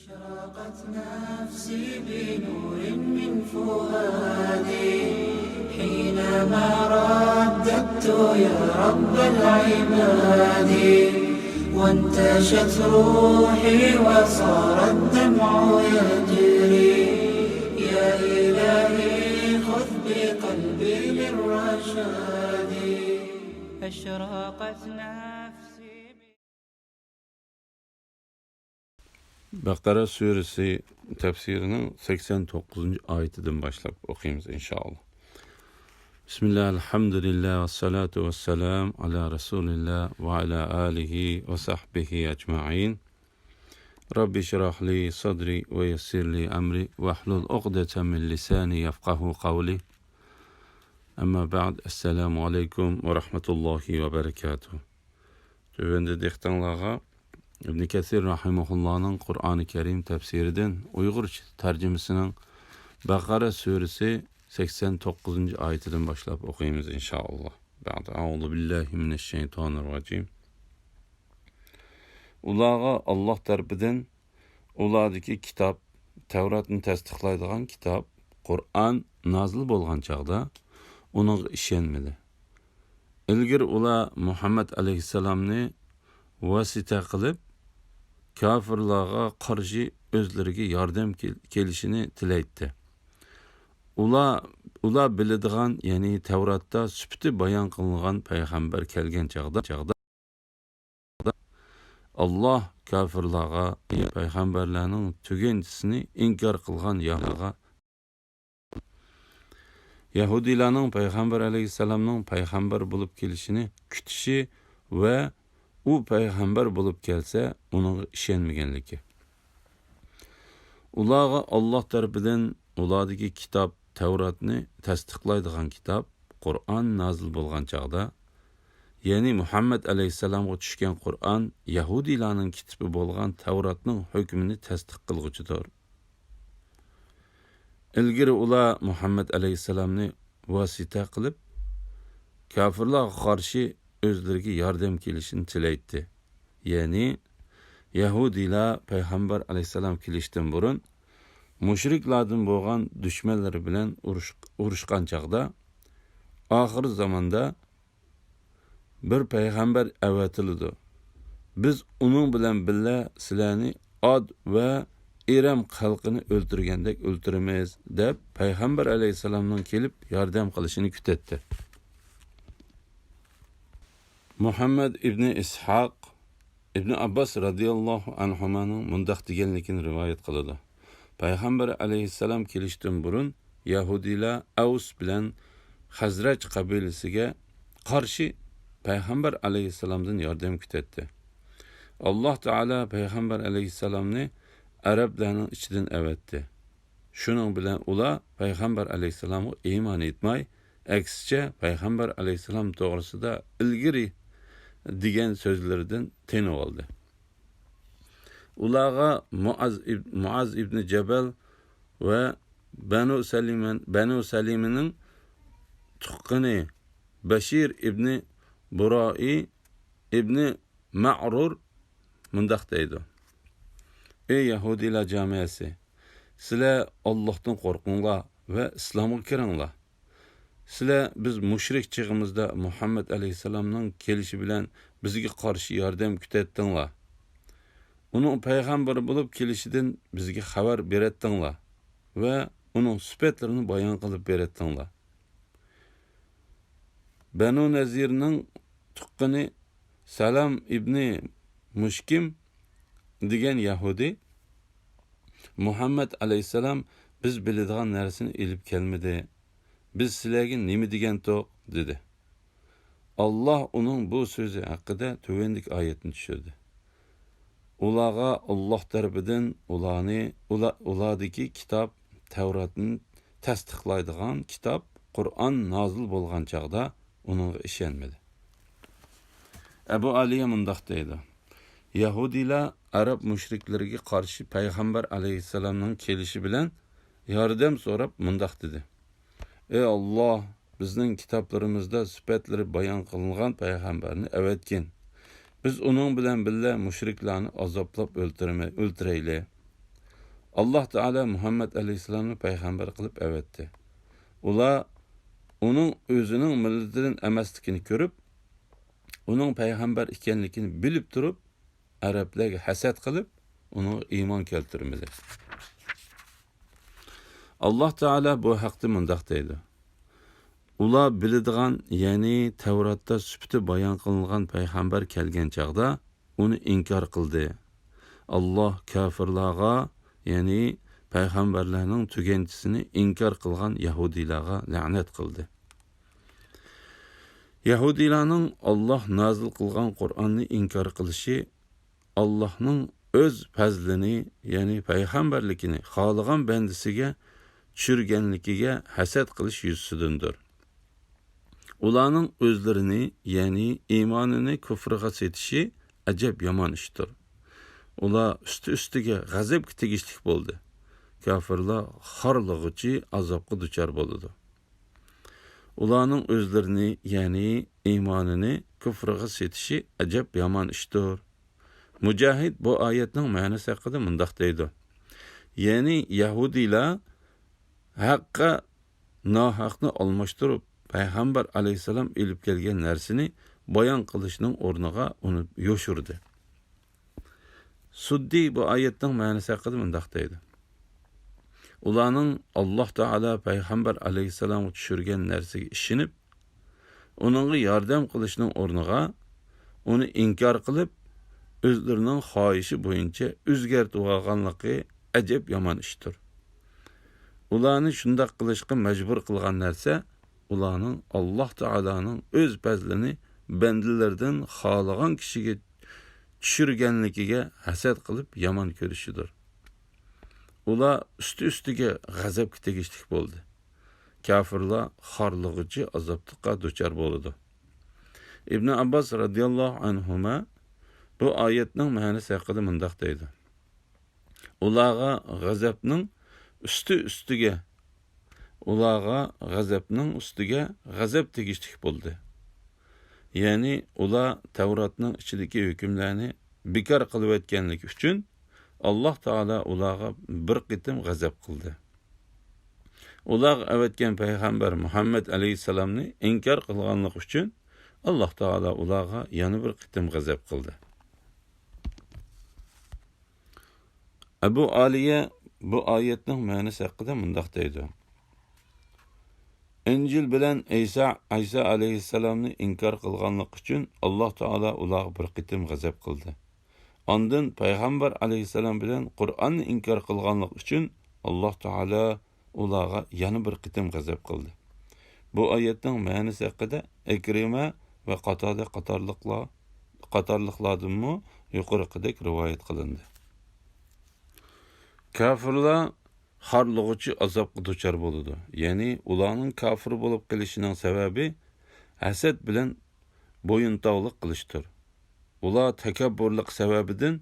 أشرقت نفسي بنور من فؤادي حينما رددت يا رب العباد وانتشت روحي وصار الدمع يجري يا إلهي خذ بقلبي للرشاد أشرقت نفسي. Baqara suresi tefsirinin 89. ayetinden başlayıp okuyayım inşallah. Bismillah, elhamdülillah, ve salatu ve selam ala Resulillah ve ala alihi ve sahbihi ecma'in. Rabbi şirahli sadri ve yessirli emri ve ahlul uqdeten min lisani yefqahu kavli. Amma ba'd, esselamu aleyküm ve rahmetullahi ve berekatuhu. Tövende dehtanlağa İbn Kesir rahimehullah'ın Kur'an-ı Kerim tefsirinden Uygur tercümesinin Bakara suresi 89. ayetinden başlayıp okuyayım inşallah. Euzu billahi mineşşeytanirracim. Ulağa Allah tarafından ulardaki kitap, Tevrat'ını tasdiqlaydigan kitap, Kur'an nazil bolgan çağda onun işenmedi. İlgir ula Muhammed aleyhisselamni vasita qilib kafirlarga qarshi o'zlariga yordam kelishini tilaydi. Ular biladigan, ya'ni Tevratda süpti bayon qilingan payg'ambar kelgan chaqda Allah kafirlarga payg'ambarlarning tuganchisini inkor qilgan Yahudilarning payg'ambar alayhissalomning payg'ambar bo'lib kelishini kutishi va u payg'ambar bo'lib kelsa uning ishonmaganligi. Ularga Alloh tarafidan ulardagi kitob Tevratni tasdiqlaydigan kitob Qur'on nazil bo'lgan chaqda, ya'ni Muhammad alayhissalomga tushgan Qur'on Yahudilarning kitobi bo'lgan Tevratning hukmini tasdiq qilguchidir. Ilgari ular Muhammad alayhissalomni vasita qilib kafirlarga qarshi özleriga yordam kelishini tilaydi. Ya'ni Yahudilar payg'ambar alayhissalom kelishdan burun mushriklardan bo'lgan dushmanlari bilan urushgan chaqda oxir zamonda bir payg'ambar avatildi. Biz uning bilan billa sizlarni Ad va Eram xalqini o'ltirgandek o'ltiramiz deb payg'ambar alayhissalomning kelib yordam qilishini kutadi. Muhammad ibn Ishaq ibn Abbas radiyallohu anhumanın mundaq deganligini rivoyat qiladi. Payg'ambar alayhissalom kelishdan burun Yahudilar Avs bilan Xazraj qabilasiga qarshi payg'ambar alayhissalomdan yordam kutadi. Alloh taolo payg'ambar alayhissalomni arablarning ichidan avatdi. Shuning bilan ular payg'ambar alayhissalomga iymon etmay, aksicha payg'ambar alayhissalom to'g'risida ilgari degan so'zlardan tenib oldi. Ularga Muaz ibn Jabal va Banu Salimning tuqqani Bashir ibn Burai ibn Ma'rur mundaq deydi. Ey Yahudilar jamiyasi, sizlar Allohdan qo'rqinglar va islomga kiringlar. Sizlar biz mushrik chig'imizda Muhammad alayhissalomning kelishi bilan bizga qarshi yordam kutayotdinglar. Uning payg'ambar bo'lib kelishidan bizga xabar beratdinglar va uning sifatlarini bayon qilib beratdinglar. Banu Nazirning tuqqani Salam ibn Mushkim degan Yahudi Muhammad alayhissalom biz biladigan narsani ilib kelmadi. Biz sizlarga nima degan to'q dedi. Allah uning bu so'zi haqida tuvendik oyatni tushirdi. Ularga Alloh tarafidan ulardagi kitob Tevratni tasdiqlaydigan kitob Qur'on nozil bo'lgan chaqda uningga ishonmadi. Abu Aliya mundaq deydi. Yahudilar Arab mushriklariga qarshi payg'ambar alayhissalomning kelishi bilan yordam so'rab mundaq dedi. Ey Allah, bizning kitoblarimizda sifatlari bayon qilingan payg'ambarni avatgin. Biz uning bilan billa mushriklarni azoblab o'ltiraylik. Allah Teala Muhammed Aleyhisselam'ı peygamber kılıp evetti. Ular onun özünün milletinin emasligini görüp, onun peygamber ekenligini bilip durup, Araplarga hasad qilib, uni iymon keltirmadi. Allah Teala bu haqda mundaq deydi. Ular biladigan, ya'ni Tavratda sifati bayon qilingan payg'ambar kelgan chaqda uni inkor qildi. Allah kafirlarga, ya'ni payg'ambarlarning tuganchisini inkor qilgan Yahudiylarga la'nat qildi. Yahudiylarning Allah nazil qilgan Qur'onni inkor qilishi Allah'ның öz fazlini, ya'ni payg'ambarligini xohlagan bandasiga tushirganligiga hasad qilish yuzidandir. Ularning o'zlarini, ya'ni iymonini kufrga setishi ajab yomon ishdir. Ular ustiga g'azabga tegishlik bo'ldi. Kafirlar xorlig'ichi azobga duchor bo'ladi. Ularning o'zlarini, ya'ni iymonini kufrga setishi ajab yomon ishdir. Mujahid bu oyatning ma'nosi haqida mundaq deydi. Ya'ni Yahudiylar haqqa nohaqni almashtirib, payg'ambar alayhisalom ilib kelgan narsani bayon qilishning o'rniga uni yoshirdi. Suddi bu oyatning ma'nosi haqida mundaq deydi. Ularning Alloh taolo payg'ambar alayhisalomga tushirgan narsaga ishinib, uningga yordam qilishning o'rniga uni inkor qilib, o'zlarining xohishi bo'yicha o'zgartib olganligi ajab yomon ishdir. Ularni shunday qilishga majbur qilgan narsa ularning Alloh taolaning o'z fazlini bandalardan xohlagan kishiga tushirganligiga hasad qilib yomon ko'rishidir. Ular ustiga g'azabga tegishlik bo'ldi. Kafirlar xorlig'ichi azobga duchor bo'ldi. Ibn Abbas radhiyallohu anhuma bu oyatning ma'nosi haqida mundaq deydi. Ularga g'azabning ustiga g'azab tegishlik bo'ldi. Ya'ni ular Tavratning ichidagi hukmlarni bekor qilib o'tganligi uchun Alloh taolo ularga bir qitim g'azab qildi. Ular avatgan payg'ambar Muhammad alayhisalomni inkor qilganligi uchun Alloh taolo ularga yana bir qitim g'azab qildi. Abu Aliya bu oyatning ma'nosi haqida mundaq deydi. Injil bilan Isa alayhisalomni inkor qilganlik uchun Alloh taolo ularga bir qitim g'azab qildi. Ondan payg'ambar alayhisalom bilan Qur'onni inkor qilganlik uchun Alloh taolo ularga yana bir qitim g'azab qildi. Bu oyatning ma'nosi haqida Ikrima va qatorliqlardan yuqoridek rivoyat qilindi. Kafirlar xorlig'ichi azobga duchor bo'ladi. Ya'ni ularning kafir bo'lib qolishining sababi hasad bilan bo'yintovlik qilishdir. Ular takabburlik sababidan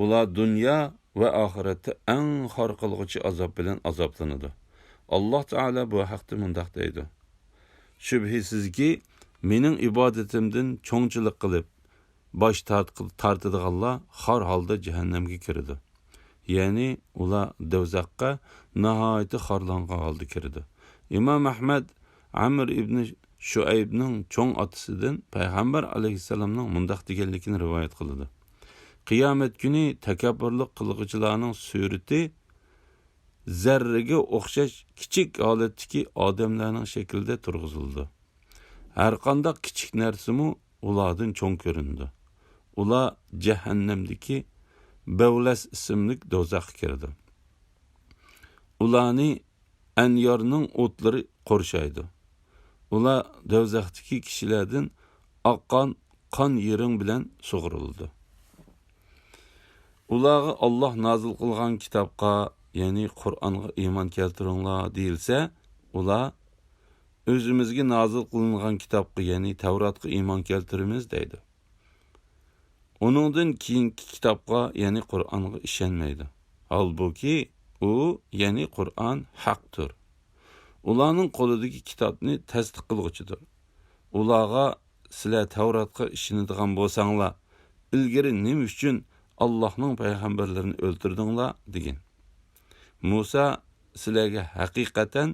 ular dunyo va oxiratda eng xor qilg'uchi azob bilan azoblanadi. Alloh taolo bu haqda mundaq deydi. Shubhisizki, mening ibodatimdan cho'ngchilik qilib, bosh tortadiganlar xor holda jahannamga kiradi. Ya'ni ular dovzaqqa nihoyat xorlangan holda kiradi. Imom Ahmad Amr ibn Shuaybning cho'ng otasidan payg'ambar alayhisalomning mundaq deganligini rivoyat qiladi. Qiyomat kuni takabburlik qilg'uvchilarning surati zarraga o'xshash kichik holatdagi odamlarning shaklida turg'izildi. Har qanday kichik narsami ulardan cho'ng ko'rindi. Ular jahannamdagi Bavlas ismli dozaqqa kirdi. Ularni anyorning o'tlari qorshaydi. Ular dozaqdagi kishilardan oqqan qon yering bilan sug'urildi. Ularga Alloh nazil qilgan kitobga, ya'ni Qur'onga iymon keltiringlar deyilsa, ular o'zimizga nazil qilingan kitobga, ya'ni Tavratga iymon keltiramiz deydi. Onundan keyingi kitobga, ya'ni Qur'onga ishonmaydi. Halbuki u, ya'ni Qur'on haqdir. Ularning qo'lidagi kitobni tasdiq qiluvchidir. Ularga sizlar Tavratga ishonadigan bo'lsanglar, ilgari nima uchun Allohning payg'ambarlarini o'ltirdinglar degan. Musa sizlarga haqiqatan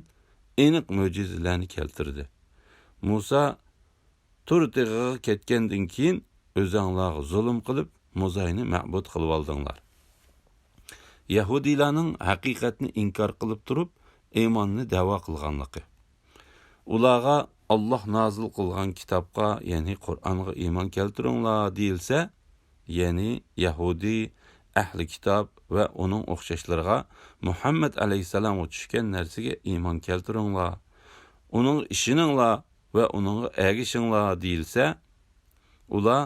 aniq mo'jizalarni keltirdi. Musa Tur tig'iga ketgandan keyin o'zinglarga zulm qilib, Muzayni ma'bud qilib oldinglar. Yahudiylarning haqiqatni inkor qilib turib, iymonni da'vo qilganligi. Ularga Allah nazil qilgan kitobga, ya'ni Qur'onga iymon keltiringlar deyilsa, ya'ni Yahudi, ahli kitob va uning o'xshashlariga Muhammad alayhisalom tushgan narsaga iymon keltiringlar. Uning ishinglar va uningga ergishinglar deyilsa, ular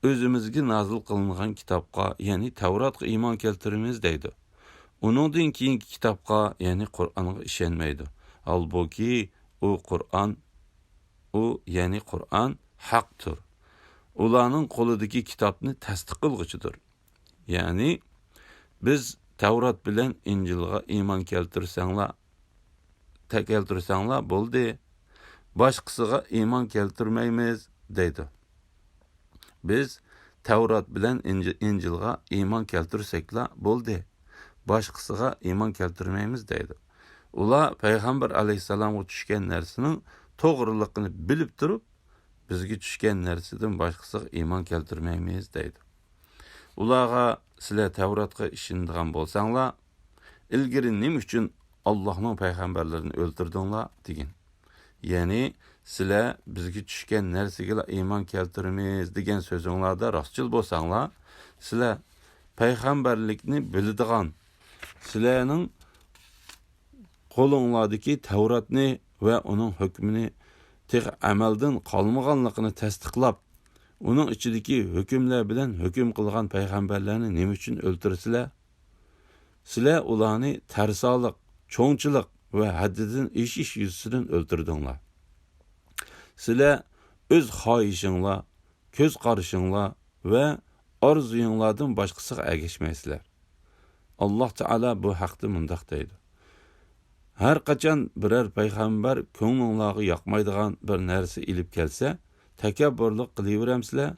o'zimizga nazil qilingan kitobga, ya'ni Tavratga iymon keltiramiz deydi. Uningdan keyingi kitobga, ya'ni Qur'onga ishonmaydi. Halbuki ya'ni Qur'on haqdir. Ularning qo'lidagi kitobni tasdiq qilguchidir. Ya'ni biz Tavrat bilan Injilga iymon keltirsanglar bo'ldi. Boshqasiga iymon keltirmaymiz deydi. Biz Tavrat bilan Injilga iymon keltirsaklar bo'ldi. Boshqasiga iymon keltirmaymiz deydi. Ular payg'ambar alayhisalomga tushgan narsaning to'g'riligini bilib turib, bizga tushgan narsadan boshqasiga iymon keltirmaymiz deydi. Ularga sizlar Tavratga ishonadigan bo'lsanglar, ilgari nima uchun Allohning payg'ambarlarini o'ldirdinglar degan. Ya'ni sizlar bizga tushgan narsaga iymon keltiramiz degan so'zinglarda rostchil bo'lsanglar, sizlar payg'ambarlikni biladigan, sizlarning qo'linglardagi Tavratni va uning hukmini tek amaldan qolmaganligini tasdiqlab, uning ichidagi hukmlar bilan hukm qilgan payg'ambarlarni nima uchun o'ldirsizlar? Sizlar ularni tarsoqlik, cho'ngchilik va haddidan eshish yuzasidan o'ldirdinglar. Sizlar o'z xohishinglar, ko'z qarashinglar va orzuyinglardan boshqasiga ergashmaysizlar. Alloh taolo bu haqda mundaq deydi. Har qachon biror payg'ambar ko'nglinglarga yoqmaydigan bir narsa ilib kelsa, takabburlik qilaveramsizlar.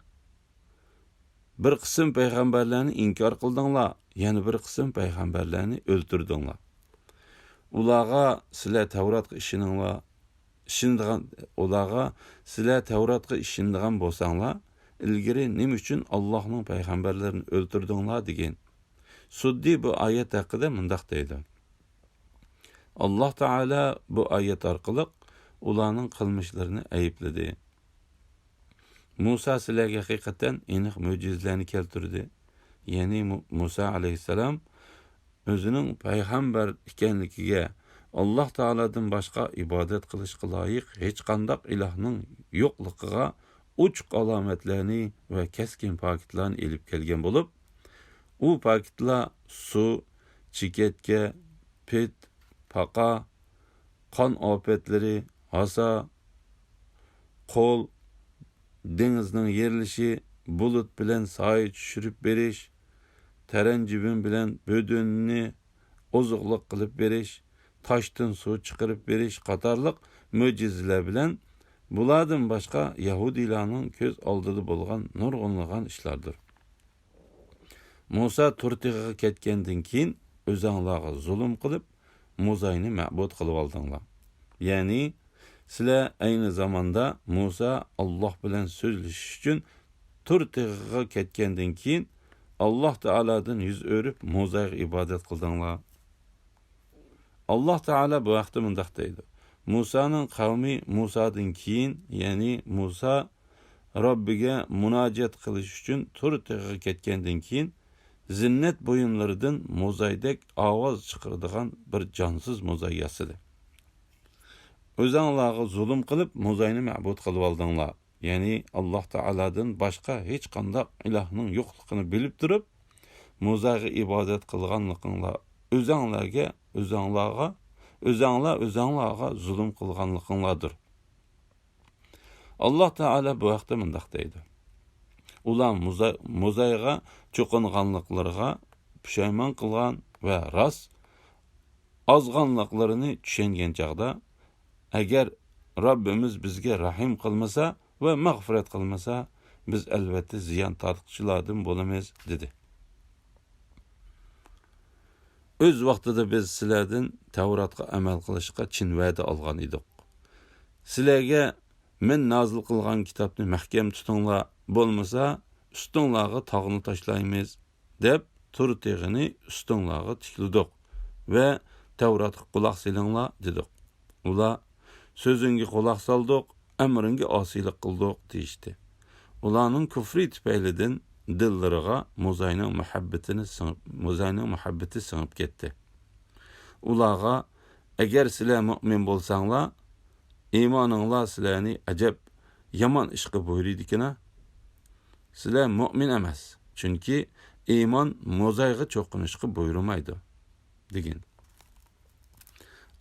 Bir qism payg'ambarlarni inkor qildinglar, yana bir qism payg'ambarlarni o'ldirdinglar. Ularga sizlar Tavratga ishonadigan bo'lsanglar, ilgari nima uchun Allohning payg'ambarlarini o'ldirdinglar degan. Suddi bu oyat haqida mundaq deydi. Alloh taolo bu oyat orqali ularning qilmishlarini aybladi. Musa sizlarga haqiqatan aniq mo'jizalarni keltirdi. Ya'ni Musa alayhisalom o'zining payg'ambar ekanligiga, Alloh taoladan boshqa ibodat qilishga loyiq hech qanday ilohning yo'qligiga uchuq alomatlarni va keskin paketlarni elib kelgan bo'lib, u paketlar suv, chiketka, pit, paqa, qon ofatlari, hasa, qo'l, dengizning yerilishi, bulut bilan soy tushirib berish, taranjibin bilan bo'dunni oziqliq qilib berish, toshdan suv chiqarib berish qatorliq mo'jizalar bilan bulardan boshqa Yahudiylarning ko'z oldida bo'lgan nurg'unlagan ishlardir. Musa Turtig'iga ketgandan keyin o'zinglarga zulm qilib, Muzayni ma'bud qilib oldinglar. Ya'ni sizlar ayni zamonda Musa Alloh bilan so'zlashish uchun Turtig'iga ketgandan keyin Alloh taoladan yuz o'rib Muzayga ibodat qildinglar. Alloh taolo bu vaqtda mundaq deydi. Musaning qavmi Musadan keyin, ya'ni Musa Robbiga munojat qilish uchun Turtig'iga ketgandan keyin zinnat buyumlaridan mo'zaydek ovoz chiqaradigan bir jonsiz mo'zay yasadi. O'zinglarga zulm qilib mo'zayni ma'bud qilib oldinglar. Ya'ni Alloh taoladan boshqa hech qanday ilohning yo'qligini bilib turib, mo'zayga ibodat qilganliginglar o'zinglarga zulm qilganliginglardir. Alloh taolo bu vaqtda mundaq deydi. Ular mo'zayga cho'qinganliklariga pushaymon qilgan va rost ozg'anliklarini tushungan chaqda, agar Robbimiz bizga rahim qilmasa va mag'firat qilmasa, biz albatta ziyon tortquchilardan bo'lamiz dedi. Öz vaqtida biz sizlardan Tavratga amal qilishga chin va'da olgan edik. Sizlarga men nozil qilgan kitobni mahkam tutinglar, bo'lmasa ustinglarga tog'ni tashlaymiz deb tur teg'ini ustinglarga tiklidik va Tavratga quloq solinglar dedik. Ular so'zingga quloq soldik, amringga osiylik qildik deyishdi. Ularning kufri tufaylidan dillariga Mo'zayning muhabbati singib ketdi. Ularga agar sizlar mu'min bo'lsanglar, iymoninglar sizlarni ajab yomon ishga buyuradigan. Sizlar mu'min emas, chunki iymon Mo'zayga cho'qinishga buyurmaydi degan.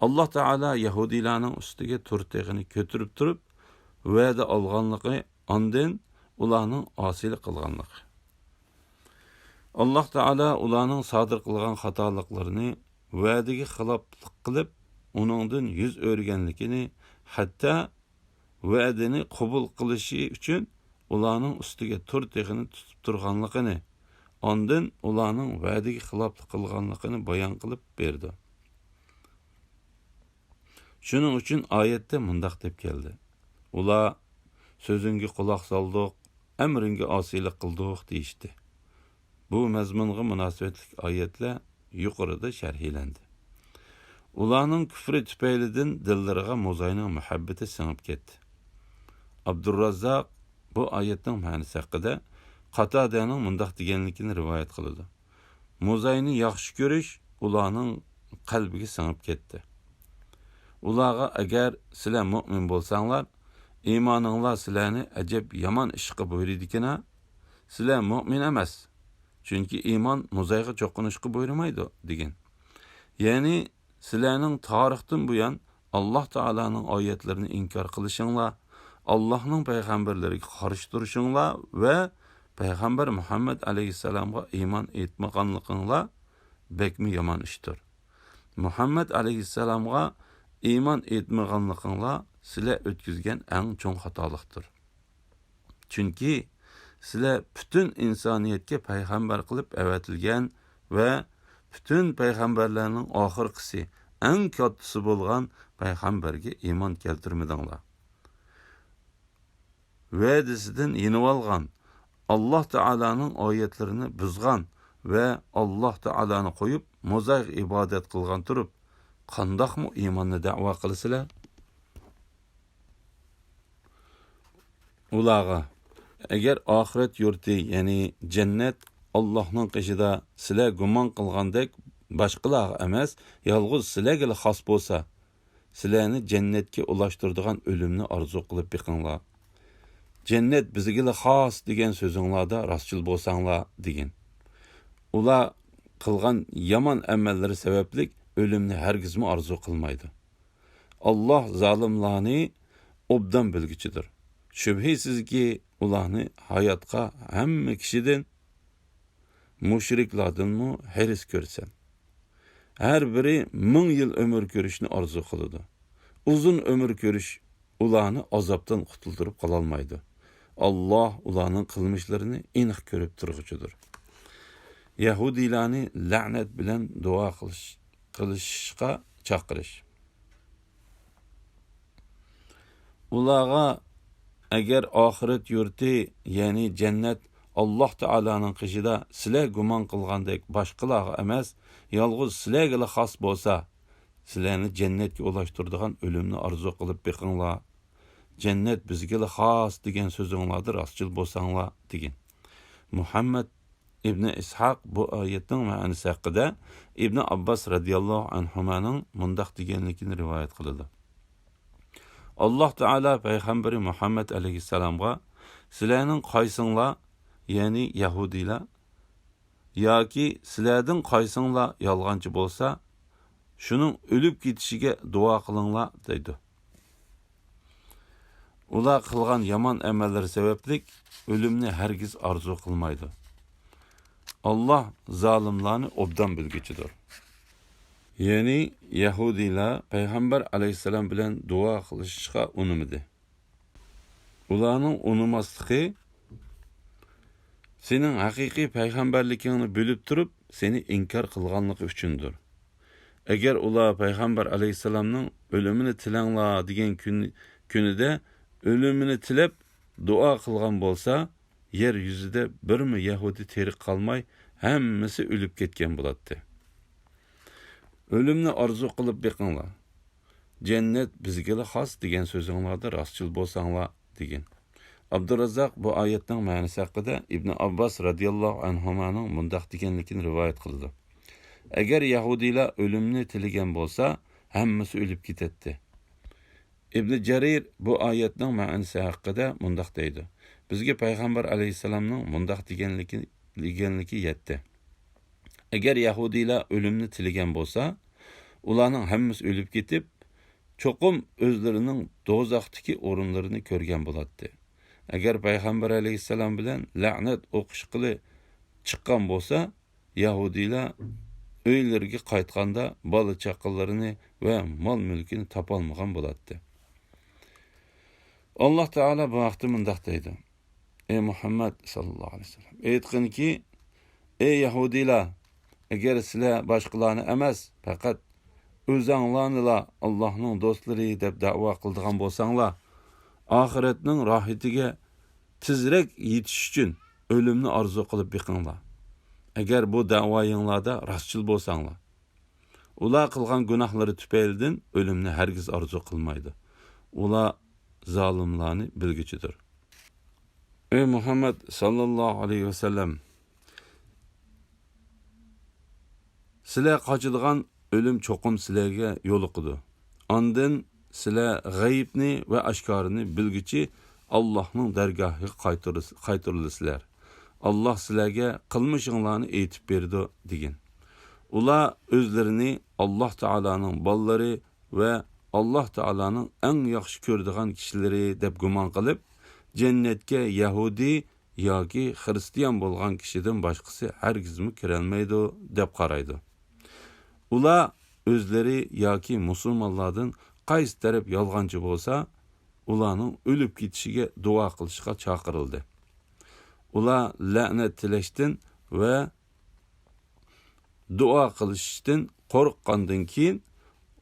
Allah Taala Yahudilarning ustiga turteg'ini ko'tirib turib, va'da olganligi, ondan ularning osiylik qilganligi. Allah Taala ularning sodir qilgan xatoliklarini va'daga xiloflik qilib, uningdan yuz o'rganligini, hatto va'dani qabul qilishi uchun ularning ustiga turteg'ini tutib turganligini, ondan ularning va'daga xiloflik qilganligini bayon qilib berdi. Shuning uchun oyatda mundaq deb keldi. Ular so'zingga quloq soldik, amringga osiylik qildik deyishdi. Bu mazmunga munosabatli oyatlar yuqorida sharhlandi. Ularning kufri tufaylidan dillariga Mo'zayning muhabbati singib ketdi. Abdurrazzaq bu oyatning ma'nosi haqida Qatadaning mundaq deganligini rivoyat qiladi. Mo'zayni yaxshi ko'rish ularning qalbiga singib ketdi. Ularga agar sizlar mu'min bo'lsanglar, iymoninglar sizlarni ajab yomon ishga buyuradigan. Sizlar mu'min emas, chunki iymon Mo'zayga cho'qinishga buyurmaydi degan. Ya'ni sizlarning tarixdan buyon Alloh taolaning oyatlarini inkor qilishinglar, Allohning payg'ambarlariga qarshi turishinglar va payg'ambar Muhammad alayhisalomga iymon etmaganliginglar bekmi yomon ishdir. Muhammad alayhisalomga iymon etmaganliginglar sizlar o'tkazgan eng cho'ng xatolikdir. Chunki sizlar butun insoniyatga payg'ambar qilib avatilgan va butun payg'ambarlarning oxirgisi, eng kattasi bo'lgan payg'ambarga iymon keltirmadinglar. Va'dasidan yenib olgan, Alloh taolaning oyatlarini buzgan va Alloh taolani qo'yib Mo'zayga ibodat qilgan turib, qandoqmi iymonni da'vo qilsizlar? Ularga agar oxirat yurti, ya'ni jannat Allohning qishida sizlar gumon qilgandek boshqalarga emas, yolg'iz sizlarga xos bo'lsa, sizlarni jannatga ulashtiradigan o'limni orzu qilib biqinglar. Jannat bizga xos degan so'zinglarda rostchil bo'lsanglar degan. Ular qilgan yomon amallari sababli o'limni hargizmi orzu qilmaydi. Alloh zolimlarni obdan bilgichidir. Shubhisizki ularni hayotga hamma kishidan mushriklardanmi hiris ko'rsan. Har biri 1000 yil umr ko'rishni orzu qiladi. Uzun umr ko'rish ularni azobdan qutultirib qola olmaydi. Alloh ularning qilmishlarini aniq ko'rib turguchidir. Yahudilarni la'nat bilan duo qilishga chaqirish. Ularga agar oxirat yurti, ya'ni jannat Alloh taolaning qishida sizlar gumon qilgandek boshqalarga emas, yolg'iz sizlarga xos bo'lsa, sizlarni jannatga ulashtiradigan o'limni orzu qilib biqinglar. Jannat bizga xos degan so'zinglarda rostchil bo'lsanglar degan. Muhammad ibn Ishoq bu oyatning ma'nosi haqida Ibn Abbas radhiyallohu anhumaning mundaq deganligini rivoyat qiladi. Alloh taolo payg'ambari Muhammad alayhisalomga sizlarning qaysinglar, ya'ni Yahudilar yoki sizlardan qaysinglar yolg'onchi bo'lsa, shuning o'lib ketishiga duo qilinglar dedi. Ular qilgan yomon amallari sababli o'limni hargiz orzu qilmaydi. Alloh zolimlarni obdan bilgichidir. Ya'ni Yahudilar payg'ambar alayhisalom bilan duo qilishga unumidi. Ularning unumasligi sening haqiqiy payg'ambarligingni bilib turib, seni inkor qilganligi uchundir. Eğer ula Peygamber aleyhisselamның ölümünü tilangla degan kunida ölümünü tilep dua kılgan bolsa, yer yüzüde bir mi Yahudi terik kalmay, hemmisi ölüp ketken bulattı. Ölümni arzu kılıp beqinglar. Cennet bizgele xas degan sözüңlarda rastçıl bolsаңlar degan. Abdurrazzaq bu ayetning ma'nosi haqida İbn Abbas radiyallahu anhumaning mundaq deganligini rivoyat qildi. Agar Yahudilar ölümni tilagan bo'lsa, hammasi o'lib ketadi. İbn Jarir bu ayetning ma'nosi haqida mundaq deydi. Bizga payg'ambar alayhisalomning mundaq deganligi yetdi. Agar Yahudilar ölümni tilagan bo'lsa, ularning hammasi o'lib ketib, cho'qim o'zlarining do'zaxdagi o'rinlarini ko'rgan bo'ladi. Agar payg'ambar alayhisalom bilan la'nat o'qishqili chiqqan bo'lsa, Yahudilar öyleriga qaytganda bola chaqalarini va mol mulkini topolmagan bo'ladi. Alloh taolo bu vaqtda mundaq deydi: Ey Muhammad sallallohu alayhi vasallam, aytqinki, ey Yahudilar, agar sizlar boshqalarni emas, faqat o'zinglarnila Allohning do'stlari deb da'vo qildigan bo'lsanglar, oxiratning rohatiga tezroq yetish uchun o'limni orzu qilib beqinglar. Agar bu da'voyinglarda rostchil bo'lsanglar, ular qilgan gunohlari tufaylidan o'limni hargiz orzu qilmaydi. Ular zolimlarni bilguchidir. Ey Muhammad sallallohu alayhi vasallam, sizlar qochadigan ölüm çoqum sizlarga yo'liqidi. Ondan sizlar g'ayibni va oshkorini bilguchi Allohning dargohiga qaytarilasizlar. Allah sizlarga qilmishinglarni aytib berdi degan. Ular o'zlarini Alloh taolaning bolalari va Alloh taolaning eng yaxshi ko'radigan kishilari deb gumon qilib, jannatga Yahudi yoki Xristian bo'lgan kishidan boshqasi hargizmi kirolmaydi deb qaraydi. Ular o'zlari yoki musulmonlardan qaysi taraf yolg'onchi bo'lsa, ularning o'lib ketishiga duo qilishga chaqirildi. Ular la'nat tilashdan va duo qilishdan qo'rqqandan keyin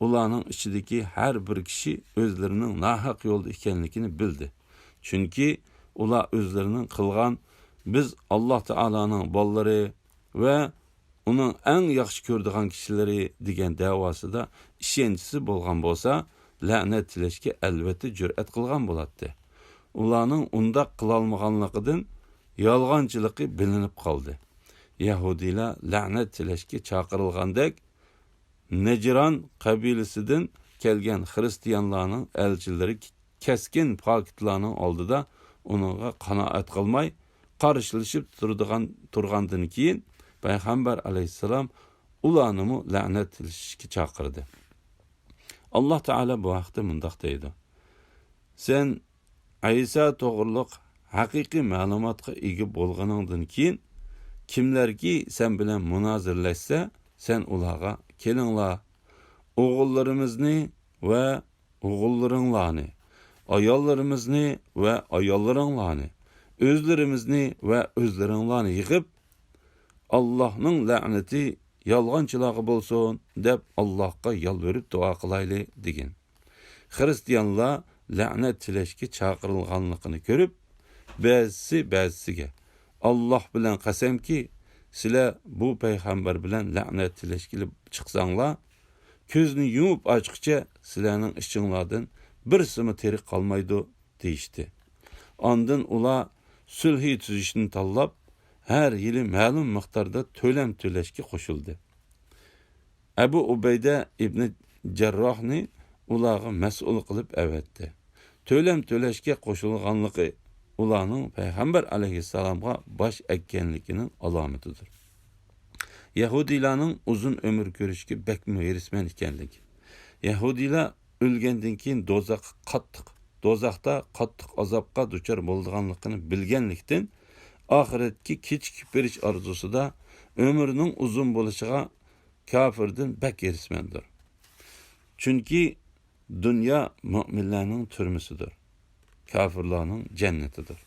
ularning ichidagi har bir kishi o'zlarining nohaq yo'lda ekanligini bildi. Chunki ular o'zlarining qilgan biz Alloh taolaning bolalari va uning eng yaxshi ko'radigan kishilari degan da'vosida ishonchisi bo'lgan bo'lsa, la'nat tilashga albatta jur'at qilgan bo'ladi. Ularning undaq qilolmaganligidan yolg'onchiligi bilinib qoldi. Yahudilar la'nat tilashga chaqirilgandek, Najron qabilasidan kelgan xristianlarning elchilari keskin paketlarning oldida uningga qanoat qilmay qarshilashib turgandan keyin Payg'ambar alayhissalom ularni la'nat tilashga chaqirdi. Alloh taolo bu vaqtda mundaq deydi: Sen Isa to'g'riliq haqiqiy ma'lumotga ega bo'lganingdan keyin kimlarki sen bilan munozirlashsa, sen ularga kelinglar, o'g'illarimizni va o'g'illaringlarni, ayollarimizni va ayollaringlarni, o'zlarimizni va o'zlaringlarni yig'ib, Allohning la'nati yolg'onchilarga bo'lsin deb Allohga yolvorib duo qilayli degan. Xristianlar la'nat tilashga chaqirilganligini ko'rib, ba'zisiga Alloh bilan qasamki, sizlar bu payg'ambar bilan la'nat tilashga chiqsanglar, ko'zni yumib ochqicha sizlarning ishinglardan bir simi terik qolmaydi deyishdi. Ondan ular sulhi tuzishni tanlab, her yili ma'lum miqdorda to'lam to'lashga qo'shildi. Abu Ubayda ibn Jarrohni ularga mas'ul qilib avatdi. To'lam to'lashga qo'shilganligi ularning payg'ambar alayhissalomga bosh ekkanligining alomatidir. Yahudilarning uzun ömür ko'rishga bakmi erisman ekanligi. Yahudilar o'lgandan keyin do'zaxda qattiq azobga duchor bo'lganligini bilganlikdan oxiratga kechikib berish orzusida ömrünün uzun bo'lishiga kafirdan bak erismandir. Chunki dünya mu'minlarning turmusidir. Kafirlarning jannatidir.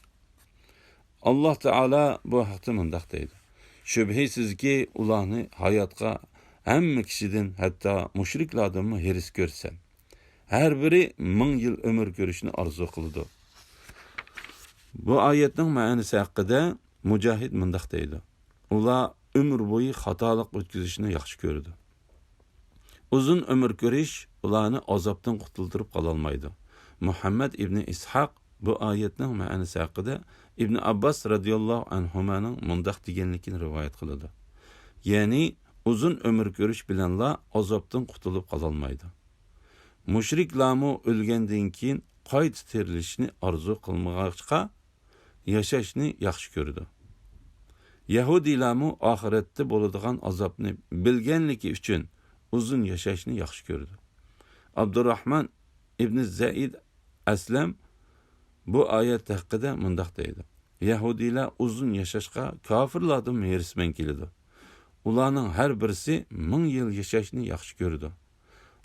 Alloh taolo bu haqda mundaq deydi: Shubhisizki ularni hayotga hamma kishidan, hatto mushriklardanmi hiris ko'rsan. Har biri 1000 yil umr ko'rishni orzu qiladi. Bu oyatning ma'nosi haqida Mujahid mundaq deydi. Ular umr bo'yi xatolik o'tkazishni yaxshi ko'rdi. Uzun umr ko'rish ularni azobdan qutultirib qola olmaydi. Muhammad ibn Ishaq bu oyatning ma'nosi haqida Ibn Abbas radhiyallohu anhumaning mundaq deganligini rivoyat qiladi. Ya'ni uzun umr ko'rish bilanla azobdan qutulib qola olmaydi. Mushriklarmi o'lgandan keyin qayta tirilishni orzu qilmag'achqa yashashni yaxshi ko'rdi. Yahudiylarmi oxiratda bo'ladigan azobni bilganligi uchun uzun yashashni yaxshi ko'rdi. Abdurrahman ibn Zaid Aslam bu oyat haqida mundaq deydi. Yahudiylar uzun yashashga kofirlardan hirisman keladi. Ularning har birisi 1000 yil yashashni yaxshi ko'rdi.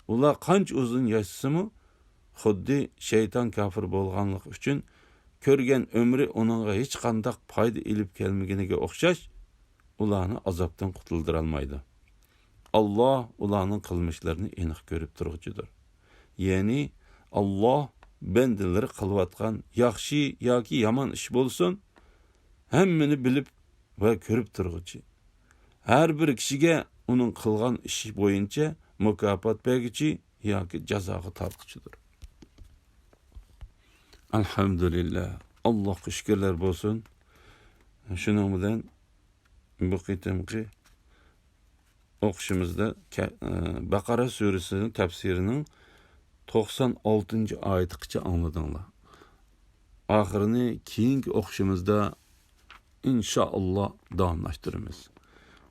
Ular qancha uzun yashasimi, xuddi shayton kofir bo'lganligi uchun ko'rgan umri uningga hech qanday foyda ilib kelmaganiga o'xshash, ularni azobdan qutuldira olmaydi. Alloh ularning qilmishlarini aniq ko'rib turuvchidir. Ya'ni Alloh bandalari qilayotgan yaxshi yoki yomon ish bo'lsin, hammani bilib va ko'rib turuvchi. Har bir kishiga uning qilgan ishi bo'yicha mukofot berguchi yoki jazoga tortquchidir. Alhamdulillah. Allohga shukrlar bo'lsin. Shuning bilan bu qitimqi o'qishimizda Baqara surasining tafsirining 96-oyatigacha angladinglar. Oxirini keyingi o'qishimizda inshaalloh davomlashtiramiz.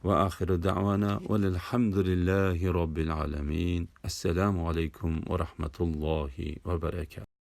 Va oxiru da'vana valhamdulillahi robbil alamin. Assalomu alaykum va rahmatullohi va barakatuh.